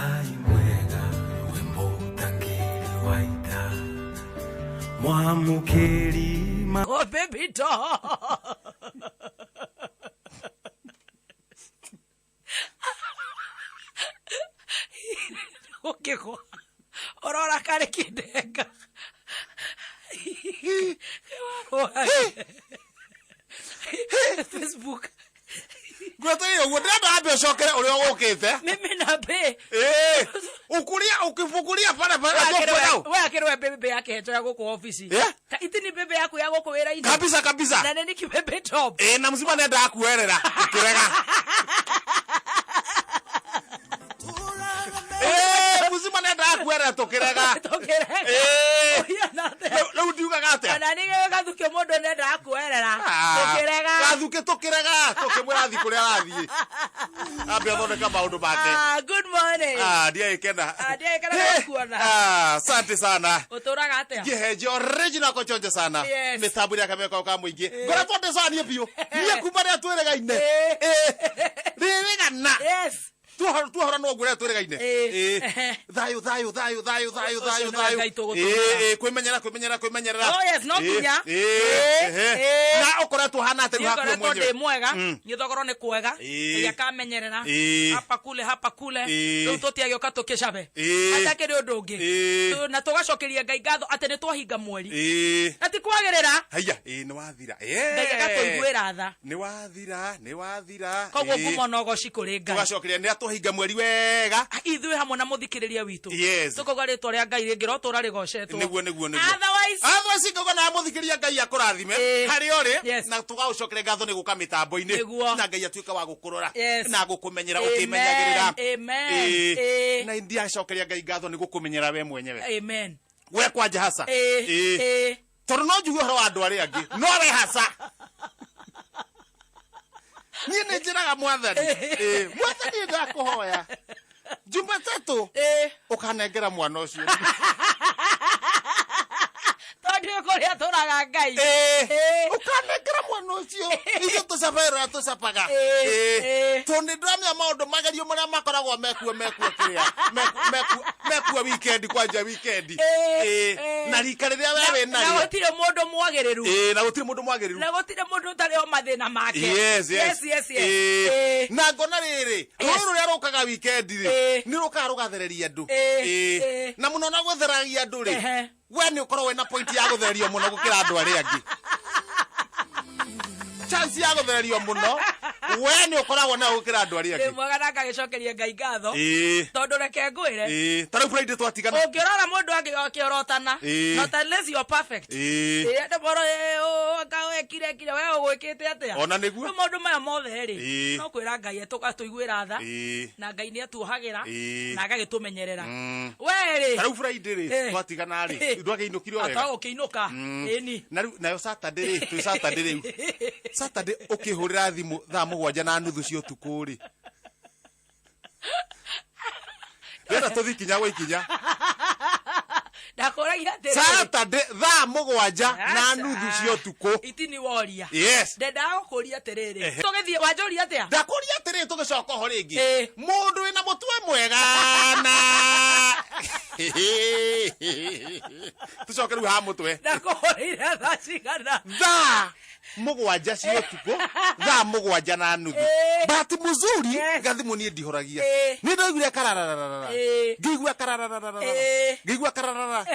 Aimwega wimbo tangiri waita Mwamukeri Oh baby doll. Okay, go. Aurora kare kideka. Facebook. Gweta yo wodada abe shokere uri ogokete. Mimi na be. Ukulia ukifukulia para Wewe akero bebe yake heto yako kwa office. Ta itini bebe yako yako kwa wera ine. Kabisa. Na nini kibebe top. Na mzima nenda akuerera. Kirega. Mzima nenda akuerera tokirega. Na udiuga gate. Na ninge gathuke mondo nenda akuerera. Tokirega. Gathuke tokirega. Tokimurathi kuria rathi. Abe thondeka maundu make. Good morning. Dia ikenda. Dia ikenda kuona. Asante sana. Uturaga atia. Geheje original kochonje sana. Mitabu ya kameka kwa mwingi. Ngora tonde sana nie biu. Nie kumare atwerega ine. Rega na. Yes. Tuhora no ngure atwerega ine. Thayu. Kwimenyera. Oh yes, no kunya. Na okora tuhana ate hapo mwenyewe. Mwega. Nyithogoro ni kwega. Ya kamenyerera. Hapa kule. Riu toti agioka tukishabe. Atake ri undu ungi. Na tugacokeria Ngai ngatho ate ni twahinga mweri. Ati kwagirira. Haya, ni wathira. Ngai agatuiguira tha. Ni wathira. Koguo ngumonogo cikuri Ngai. Tugacokeria ni atuhinga mweri wega. Ithui hamwe na muthikiriria witu. Yes. Tukoga ritwa ria Ngai ringi rotura rigocetwo. Niguo. Otherwise ngoga na muthikiriria Ngai akurathime. Hari ori na tugacokeria ngatho ni guka mitambo-ini. Na Ngai atuika wa gukurora na gukumenyera ukimenyagirira. Amen. Na india cokeria Ngai ngatho ni gukumenyera we mwenyewe. Amen. We kwanja hasa. Tondu no njuge horo wa andu aria angi. No we hasa. Ni njiraga mwathani. Mwathani ndakuhoya. Jumatatu. Ukanengera mwana ucio. Tondu kuria turaga Ngai. Ukanengera mwana ucio. Iyo tucabaira tucapaga. Tondu ndamya maundu magerio maria makoragwo mekuo kiria. Mekuo weekend kwanja weekend. Na rika riria wewe na. Na gutire mundu mwagiriru. Na gutire mundu mwagiriru. Na gutire mundu tari o mathina make. Yes. Na ngona riri. Ruru ria rukaga weekend ri. Ni rukaga rugathereria andu. Na muno na gutheragia andu ri. We ni ukorwo we na point ya guthererio muno gukira andu aria angi. Chance ya guthererio muno. We ni ukoragwo na gukira andu aria angi. Mwega na ngagicokeria Ngai ngatho. Tondu reke ngwire. Tara Friday twatigana. Ungirora mundu akiorotana. Not unless you are perfect. Ndeboro kawe kire we ugwikite atia. Ona niguo. Mundu maya mothe ri. No kwira Ngai etukatuiguira tha. Na Ngai ni atuhagira na agagitumenyerera. We ri. Tara Friday ri twatigana ri. Ndwage inukire wega. Atago kiinuka. Eni. Nayo Saturday ri tu Saturday ri. Saturday ukihurira thimu thaa 7:30 cia utuku ri. Ndera tuthikinya gwikinya. Ndakoragira ati Saturday thaa 7:30 cia utuku. Itini woria. Yes. Ndenda gukuria atiriri. Tugithie wanjuria atia? Ndakuria atiriri tugicoka ho ringi. Mundu wina mutwe mwega na. Tucoke riu ha mutwe. Ndakorira thaa cigana. Thaa 7 cia utuku. Thaa 7:30. Bahati mzuri gathimu ni ndihoragia. Ni ndoigire karararara. Ngigua karararara. Ngigua karararara.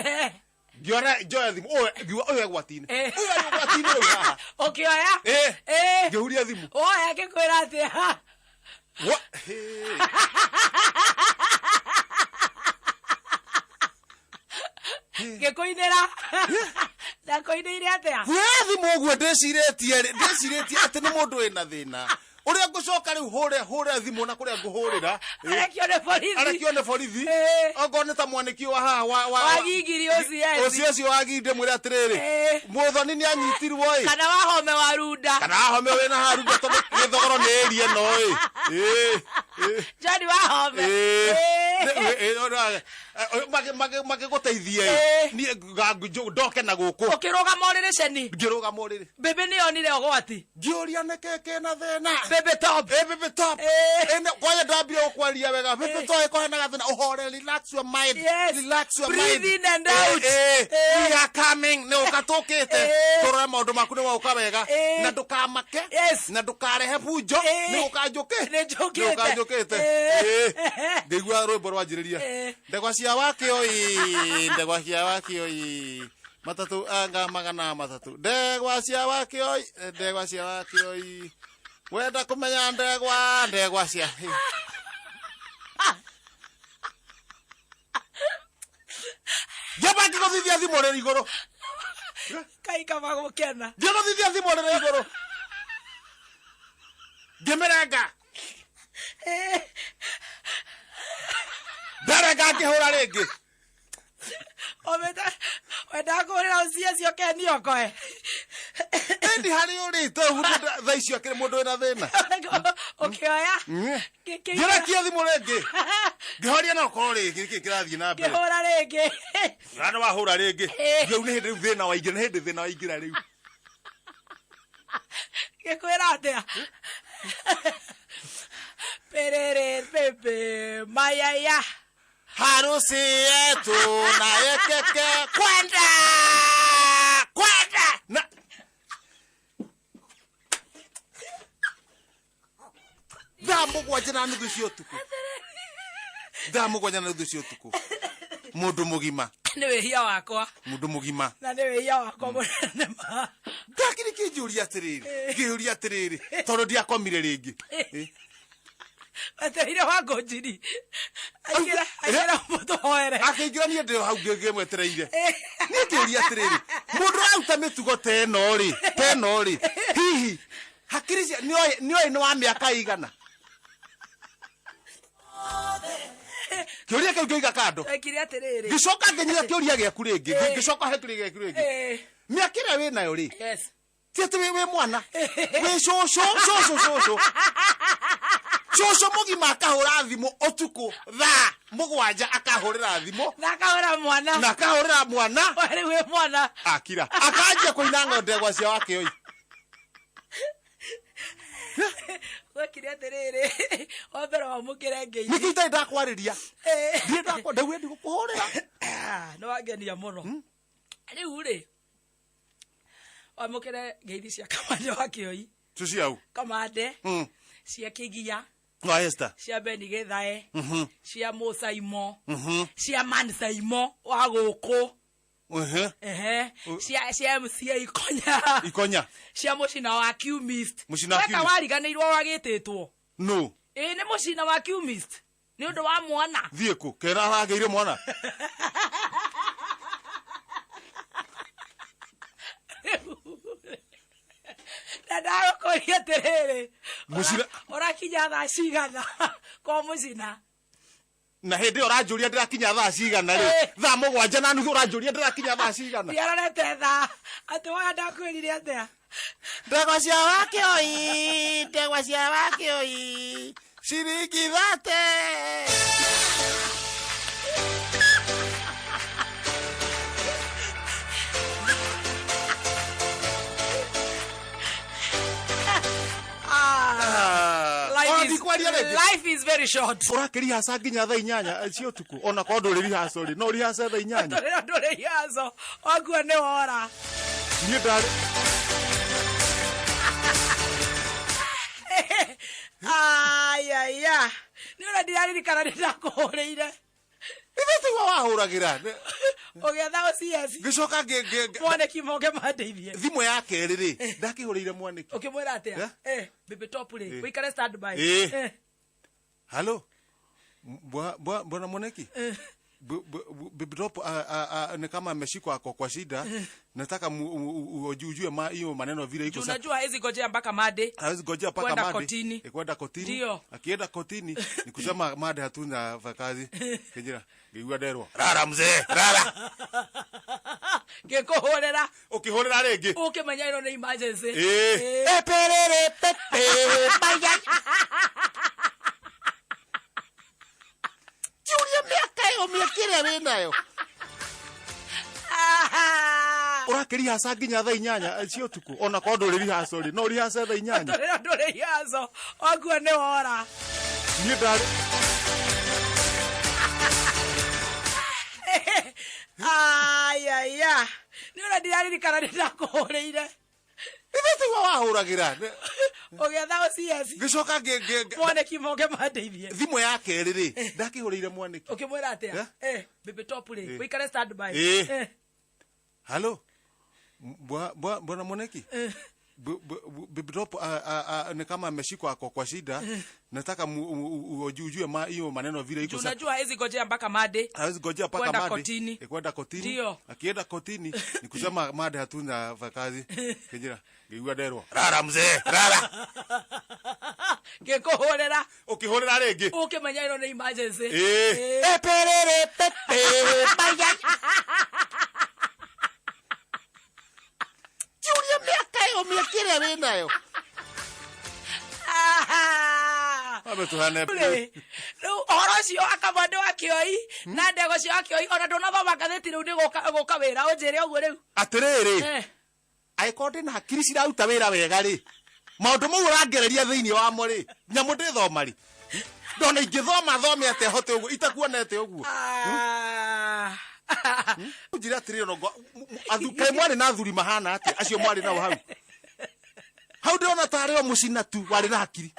Giora joya thimu. Ngigua oyo gwatine. Oyo gwatine oyo. Okioya? Ngihuria thimu. Oya gikwira atia? What? Gikuinira. Ndakoinire atia? Thimu ogwo ndeciretie ati ni mundu wina thina. Uria ngucoka riu hure thimu na kuria nguhurira. Arekio ne borithi. Ogone ta mwaniki wa haha wagingiri ucio waginde mwira atiriri. Muthoni ni anyitirwo ii. Kana wahome warunda. Kana wahome wina harunda tondu githogoro ni erie no ii. Jadi wahome. Mage guteithie ni ndoke na guku ukiruga morire ceni ngiruga morire bebe ni onire ogwati ngiuria neke na thena bebe top bebe top ene koya ndambire ukwaria wega bebe top koya na gathina uhore relax your mind relax your mind breathe in and out we are coming ne ukatukite turora maundu maku ni wauka wega na ndukamake na ndukarehe bunjo ni ukajukite ngigua rwimbo rwanjiriria ndegwa cia wake oi matatu anga magana matatu ndegwa cia wake oi wenda kumenya ndegwa cia Jabaki kuthithia thimu riri iguru kai kama gukena kuthithia thimu riri iguru ngimerenga ndarega ngihura ringi wenda kuhurira ucia cio keni okoe ndi hari uri tha icio akiri mundu wina thina ukioya ngirakia thimu ringi ngihoria no korwo ringi kirathie na mbere ngihura ringi rana wahura ringi ngiu ni hindi thina waingira riu gikwira atia perere pepe mayaya harusi yetu na yekeke kwenda na mugwanja na nuthu cia utuku mugwanja na nuthu cia utuku mundu mugima ni wihia wakwa mundu mugima na ni wihia wakwa munene ma ndakiri kinjuria atiriri tondu ndiakomire ringi ateire wako njiri agira mutu hoere akingira ni ndio hau ngimwetereire ni kiuria atiriri mundu auta mitugo teno ri hihi hakiri ni wa miaka igana kiuria kiu ngiiga kando akiri atiriri gicoka nginyira kiuria giaku ringi gicoka he kiuria giaku ringi miaka ira wi nayo ri yes tiete we mwana we shosho mugima akahura thimu utuku tha mugwanja akahurira thimu na akahurira mwana wari we mwana akira akanjia kuina ndegwa cia wake oi wakiri atiriri wabera wa mukire ngei nikita ndakwariria ndi ndakwa ndawe ndi gukuhurira no wagenia muno riu ri wamukire ngeithi cia kamande wa kioi tuciau kamande cia kigia wa Esther cia Beni Githae cia Musaimo cia Mansaimo wa guku cia MCA Ikonya cia mucina wa Qmist weka wariganirwo wagititwo no ni mucina wa Qmist ni undu wa mwana thieku kera arageire mwana Nada koria terere mucina urakinya thaa cigana kwa mucina na hindi uranjuria ndirakinya thaa cigana ri thaa mugwanja na nuthu uranjuria ndirakinya thaa cigana ndiararete thaa ati wa ndakwirire atia ndegwa cia wake oi ciringi 30 Life is very short. Urakiri hasa nginya thaa 8 cia utuku ona ko nduri haso ri no ri hasa thaa 8 nduri haso ogua ni wora ni ndari ya ni ora dirari kana ndakuhuriire Ibeti wa wahuragira ogetha uciesi gicoka mwaneki moge mandeithie thimu yake riri ndakihurire mwaneki ukimwira atia bebe top ri wikare stand by Hello bwana mwaneki bebe top ni kama ameshikwa kwa shida nataka ujue hiyo maneno vile iko sasa unajua hizi gojea mpaka made hawezi gojea mpaka made kwenda kotini akienda kotini ni kusema made hatuna kazi kijira ngigua derwa rara mzee rara ngikuhurira ukihurira ringi ukimenya ino ni emergency perere pepe baya Julia kĩrĩa wĩ nayo ũrakĩri haca nginya thaa 8 cia ũtukũ ona kwa ndũrĩ rihaco rĩ no rihace thaa 8 ndũrĩ rihaco oguo nĩ wora niĩ ndarĩ ayaya nĩ ũrĩa ndiraririkana nĩ ndakũhũrĩire ĩthĩtigwo wahũragĩra ũgĩetha OCS ngĩcoka mwanĩki moke mandeithie thimũ ya kerĩ rĩ ndakĩhũrĩire mwanĩki ũkĩmwĩra atĩa Baby Top rĩ wĩikare standby halo bwana mwanĩki Baby Top ni kama ameshikwa kwa shida nataka ujue hiyo maneno vile iko sasa unajua hizi ngojea mpaka Monday hawezi ngojea mpaka Monday kwenda kotini akienda kotini ni kusema Monday hatuna kazi kijira ngigua derwa rara mzee rara ngekuhorera ukihorera rĩngĩ ukimenya ino ni emergency perere pepe baya Julia miaka kĩrĩa wĩ nayo abetuhane rĩu ũhoro ũcio akamande wa kĩoi na ndego cio akĩoi ona ndũnathoma ngathĩti rĩu nĩ gũka wĩra ũnjĩre ũguo rĩu atĩrĩrĩ angĩkorwo ndĩ na hakiri ciraruta wĩra wega rĩ maũndũ mau ũrangereria thĩinĩ wamo rĩ nyamũ ndĩthoma rĩ ndona ingĩthoma thome atĩa hote ũguo itakuonete ũguo njĩra atĩrĩrĩ kaĩ mwarĩ na athuri mahana atĩa acio mwarĩ nao hau ndĩrona tarĩ o mũcina tu warĩ na hakiri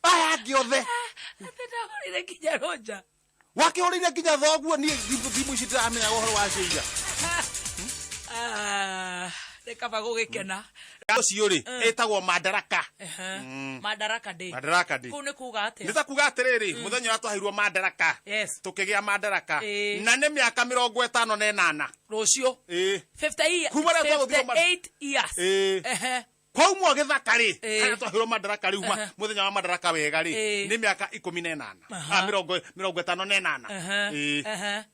aya angĩ othe ndahũrĩire nginya Roja wakĩhũrĩire nginya thoguo niĩ thimũ ici ndĩramenya ũhoro wa ciira nĩ kaba gũgĩkena ũcio rĩ ĩtagwo Madaraka Madaraka Day kũu nĩ kuga atĩa nĩ ta kuga atĩrĩrĩ mũthenya ũrĩa twaheirwo Madaraka tũkĩgĩa Madaraka na nĩ mĩaka 58 rũciũ 58 years kwaumwo gĩthaka rĩ harĩa twaheirwo Madaraka rĩu mũthenya wa Madaraka wega rĩ nĩ mĩaka 18 58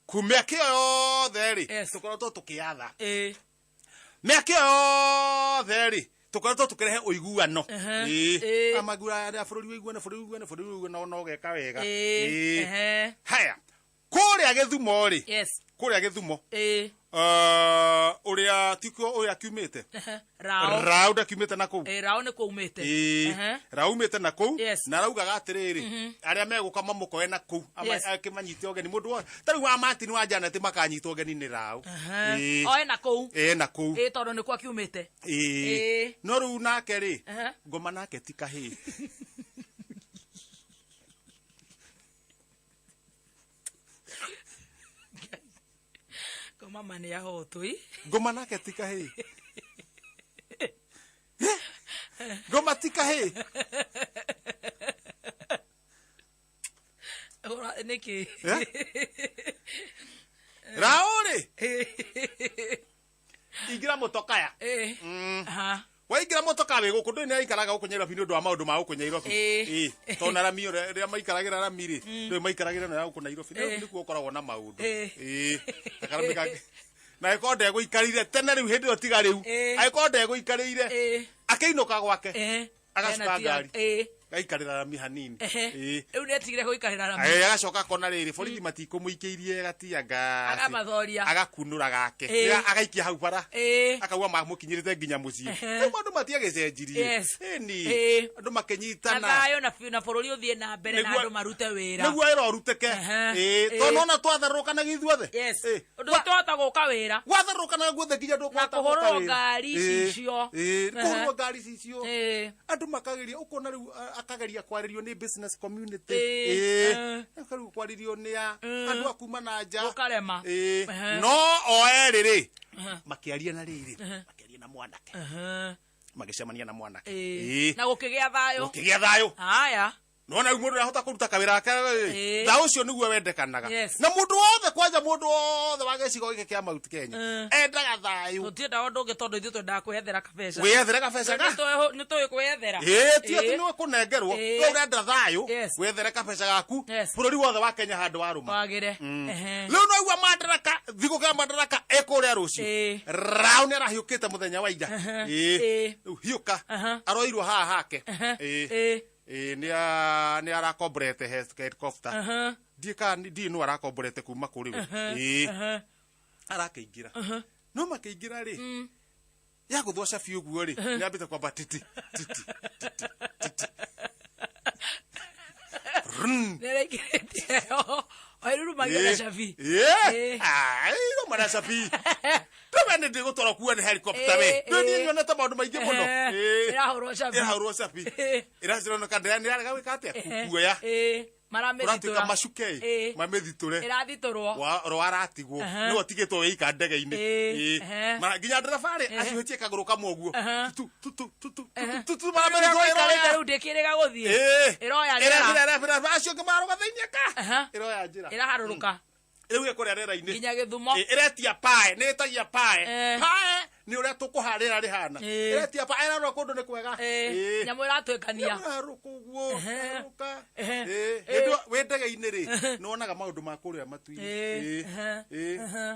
kumia kĩo yothe rĩ tũkoretwo tũkĩatha mĩaka yothe rĩ tũkoretwo tũkĩrehe ũiguano amagura ya bũrũri wĩiguane no geka wega haya kũrĩa Gĩthumo rĩ kũrĩa Gĩthumo ũrĩa tiko ũrĩa kiumĩte Rao ndakiumĩte na kũu Rao nĩ kũumĩte Rao umĩte na kũu na raugaga atĩrĩrĩ arĩa megũka mamũkoe na kũu akĩmanyite ũgeni mũndũ wothe tarĩu wa Martin wa Janet makanyitwo ũgeni nĩ Rao oe na kũu na kũu tondũ nĩ kwa kiumĩte no rĩu nake rĩ ngoma nake ti kahĩ mama nĩ ahotwi ngoma nake ti kahĩ ngoma ti kahĩ nĩkĩ Rao rĩ ingira mũtokaya waingira mũtoka wĩ gũkũ ndũĩ nĩ aikaraga gũkũ Nyairobi nĩ ũndũ wa maũndũ ma gũkũ Nyairobi tondũ na rami rĩrĩa maikaragĩra rami rĩ ndũĩ maikaragĩra na gũkũ Nyairobi nĩkuo ũkoragwo na maũndũ na agĩkorwo ndegũikarĩire tene rĩu hĩndĩ ĩyo tiga rĩu agĩkorwo ndegũikarĩire akĩinũka gwake agacuka ngari gaikarĩra rami hanini rĩu nĩetigire gũikarĩra rami agacoka akona rĩrĩ borithi matikũmũikĩirie gatianga agamathoria agakunũra gake agaikia hau bara akauga mamũkinyĩrĩte nginya mũciĩ rĩu andũ matiagĩcenjirie andũ makĩnyitana thayũ na bũrũri ũthiĩ na mbere na andũ marute wĩra nĩguo wĩra ũrutĩke tondũ ona twatharũrũkanaga ithuothe ndũngĩhota gũka wĩra watharũrũkanaga guothe nginya ndũkũhota kũhũrwo ngari icio kũhũrwo ngari icio andũ makageria ũkona rĩu akageria kwarĩrio nĩ business community akageria kwarĩrio nĩ andũ akuma na nja ũkarema no oerĩ rĩ makĩaria na rĩrĩ makĩaria na mwanake magĩcemania na mwanake na gũkĩgĩa thayũ haya nona rĩu mũndũ arahota kũruta kawĩra wake tha ũcio nĩguo wendekanaga na mũndũ wothe kwanja mũndũ wothe wa gĩcigo gĩkĩ kĩa Mount Kenya endaga thayũ tũtiendaga ũndũ ũngĩ tondũ ithuĩ twendaga kwĩyethera kabeca wĩyethere kabeca nĩtũĩ kwĩyethera ti atĩ nĩ kũnengerwo we ũrenda thayũ wĩyethere kabeca gaku bũrũri wothe wa Kenya handũ warũma wagĩre rĩu no igua Madaraka thigũkũ ya Madaraka ĩkũrĩa rũciũ Rao nĩ arahiũkĩte mũthenya wa ira rĩu hiũka aroirwo haha hake ni arakomborete helicopter di no arakomborete kuma kuri we arakeingira no makeingira ri ya guthwa cabi uguo ri ni ambite kwamba titi nerekete oiruru magera cabi no mara cabi tobende ndi gutwara kuwa ni helicopter we ni nyonete maundu maingi muno irahurwo cabi iracirona kandira ni arega gwika atia kuoya maramethitũra macuke mamethitũre ĩrathitũrwo rwaratigwo nĩwe ũtigĩtwo wĩika ndege-inĩ nginya ndereba-rĩ aciũhĩtie kagũrũ kamwe ũguo rĩu ndĩkĩrĩga gũthiĩ ĩroya acio ũngĩ marũga thĩinĩ ka ĩroya njĩra ĩraharũrũka rĩu ĩkũrĩa rĩera-inĩ nginya Gĩthumo ĩretia pae nĩ ĩtagia pae ni uria tukuharira rihana etia pa era rokondo ne kwega nyamu iratwekania rukuguo ruka ndo wendege-ini ri nonaga maundu ma kuria matu-ini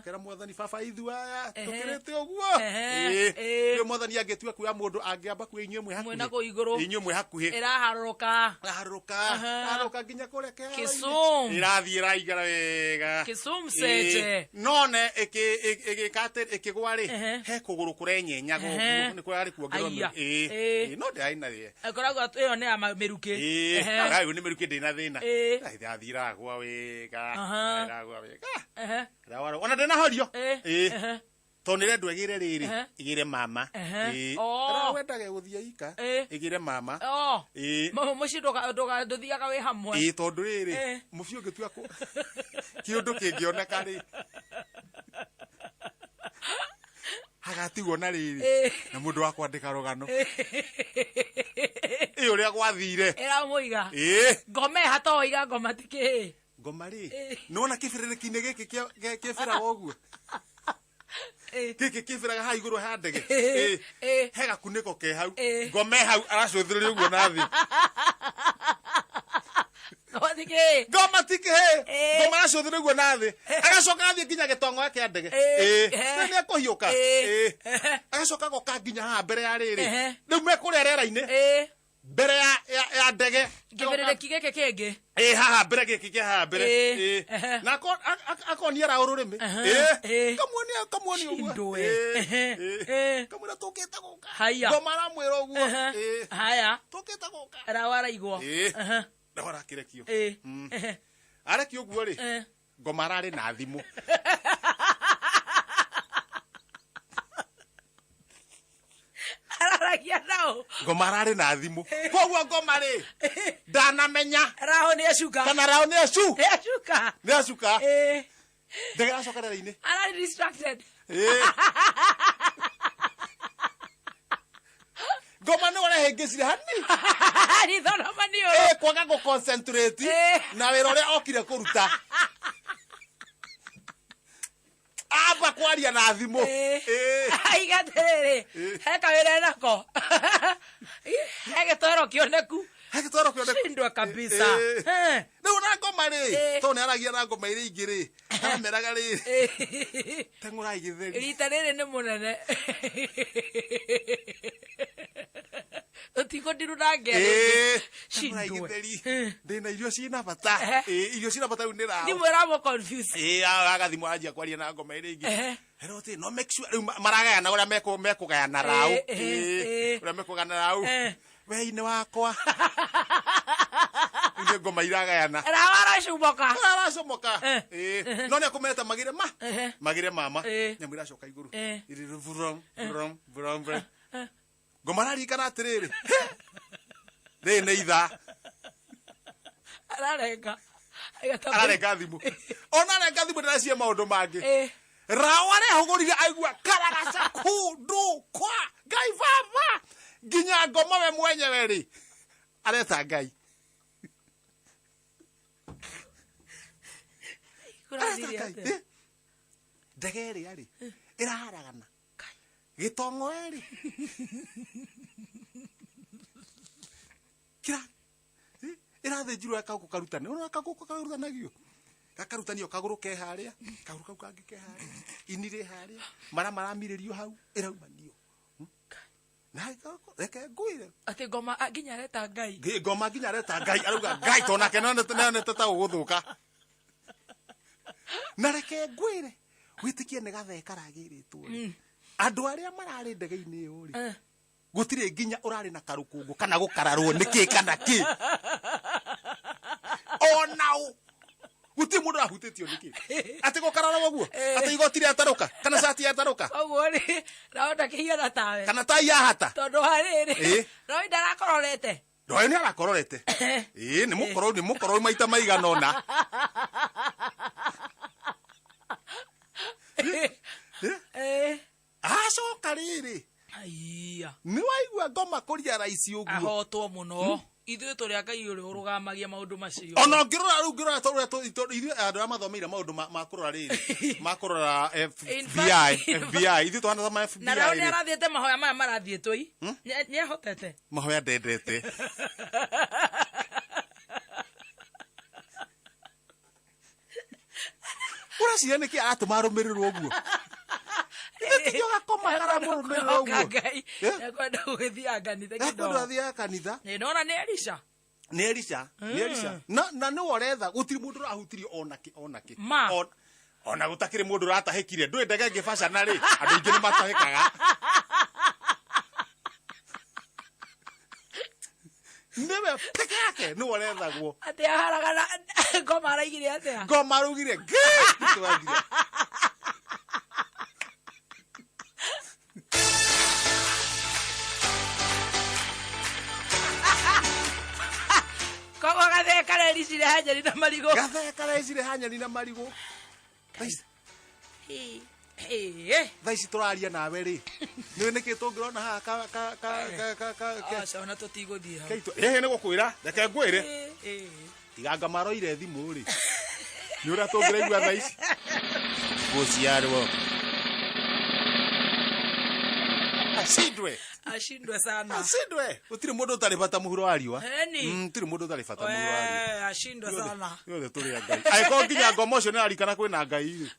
kera mwathani baba ithu aya tukirite uguo ri mwathani angetua kuya mundu angiamba ku inywe mwe hakuhi mwena ku iguru inywe mwe hakuhi iraharuruka nginya kurekea Kisumu irathie raigara wega Kisumu seje none ikikate ikigwa ri he kuguru kurenyenya guguo ni kwari kuongerwa no ndaina ri akoragwo iyo niamiruki ayo ni miruki ndina thina irathira gwa wega iragwa wega rawaro ona ndina horio tonire ndwegire riri igire mama wendage guthia ika igire mama mucindoka nduthiaga wi hamwe tondu riri mubiu ngitua kiundu kingioneka ri hagatigwo na riri na mundu wa kwandika rugano iyo ria gwathire iramuiga ngome hatoiga ngoma tiki ngoma ri nona kibiriki-ini giki kibiraga uguo giki kibiraga ha iguru ha ndege he gakuniko ke hau ngome hau aracuthiriria uguo na thi ngoma tiki ngoma aracuthiriria uguo na thi agacoka athie nginya gitongo kia ndege ni ekuhiuka agacoka goka nginya ha mbere ya riri riu mekuria rĩera-inĩ mbere ya ndege kibiriki giki kingi haha mbere giki kia haha mbere na akonia ra ururimi kamuoni uguo kamwira tukite guka ngoma aramwira uguo haya tukite guka rawaraigwo ndahora kirekio arekio uguo ri ngoma arari na thimu araragia nao ngoma arari na thimu koguo ngoma ri ndanamenya raho ni acuka kana raho ni acuka ndege acoka rĩera-inĩ arari distracted ngoma nĩ ũrehĩngĩcire hani nithonomanio kwaga gũ concentrate na wĩra ũrĩa okire kũruta amba kwaria na thimũ aigatirĩrĩ he kawĩra enako he gĩtoro kĩoneku shindwa kabisa rĩu na ngoma rĩ tondũ nĩ aragia na ngoma iria ingĩ rĩ arameraga rĩrĩ teng'ũrai gĩtheri rita rĩrĩ nĩ mũnene ũtigũndiru na ngere shindwe ndĩna irio ciĩna bata irio ciĩna bata rĩu nĩ rao thimũ ĩramũ confuse agathimũ aranjia kwaria na ngoma iria ingĩ Heroti no make sure rĩu maragayana ũrĩa mekũgayana rau ũrĩa mekũgayana rau wei-inĩ wakwa nĩ ngoma iragayana aracomoka no nĩ akũmeta magire mama nyamũ iracoka igũrũ ngoma ararikana atĩrĩrĩ rĩrĩ nĩ ithaa ararenga thimũ ona arenga thimũ ndĩracia maũndũ mangĩ rao arehũgũrire aigua karagaca kundu kwa ngai baba nginya ngoma we mwenyewe rĩ areta ngai ndege ĩrĩa rĩ ĩraharagana gĩtongo rĩ kira ĩrathĩnjirwo akaguku karutane ona akaguku karutanagio gakarutanio kagũrũ ke harĩa kagũrũ kau kangĩ ke harĩa ini rĩ harĩa maramirĩrio hau ĩraumanio na reke ngwire ati ngoma nginya areta ngai ngoma nginya areta ngai arauga ngai tona kenone tata uguthuka na reke ngwire witikie ni gathe karagiritwo andu aria marari ndege-ini yo ri gutire nginya urari na karukungu kana gukararwo niki kana ki onao guti mundu ahutitio niki ati gukararwo guo ati igotire ataruka kana sati ataruka oguo ri raonda kihiana tawe kana tai yahata tondu hariri roi ndarakororete roi ni arakororete ni mukoro maita maigana ona acoka riri aiya ni waigua ngoma kuria raisi uguo ahotwo muno ithuĩ tũrĩ a Ngai ũrĩa ũrũgamagia maũndũ macio ona ngĩrora ithuĩ andũ arĩa mathomeire maũndũ ma kũrora rĩrĩ ma kũrora FBI ithuĩ tũhana ta ma FBI na rĩu nĩ arathiĩte mahoya maya marathiĩtwo nĩ ahotete mahoya ndendete ũreciria nĩkĩ aratũma arũmĩrĩrwo ũguo Ngai ekwenda gũgĩthiaga kanitha kidogo athiaga kanitha nona nĩ Elisha na nĩ woretha gũtirĩ mũndũ ũrahutirio onakĩ ona gũtakĩrĩ mũndũ ũratahĩkire ndũĩ ndege ngĩbacana rĩ andũ aingĩ nĩ matahĩkaga nĩwe peke yake nĩ worethagwo atĩ aharagana ngoma araigire atĩa ngoma araugire ngĩ kogo gathe karecire hanyari na marigo gathe karecire hanyari na marigo thaa ici tũraria nawe rĩ nĩwe nĩkĩ tũngĩrona haha aca ona tũtigũthiĩ hau nĩ gũkwĩra reke ngwĩre tiganga maroire thimũ rĩ nĩ ũrĩa tũngĩraigua thaa ici gũciarwo ashindwe sana gũtirĩ mũndũ ũtarĩ bata mũhuro wa riũa gũtirĩ mũndũ ũtarĩ bata mũhuro wa riũa ashindwe sana yothe tũrĩ a Ngai angĩkorwo nginya ngoma ũcio nĩ ararikana kwĩna Ngai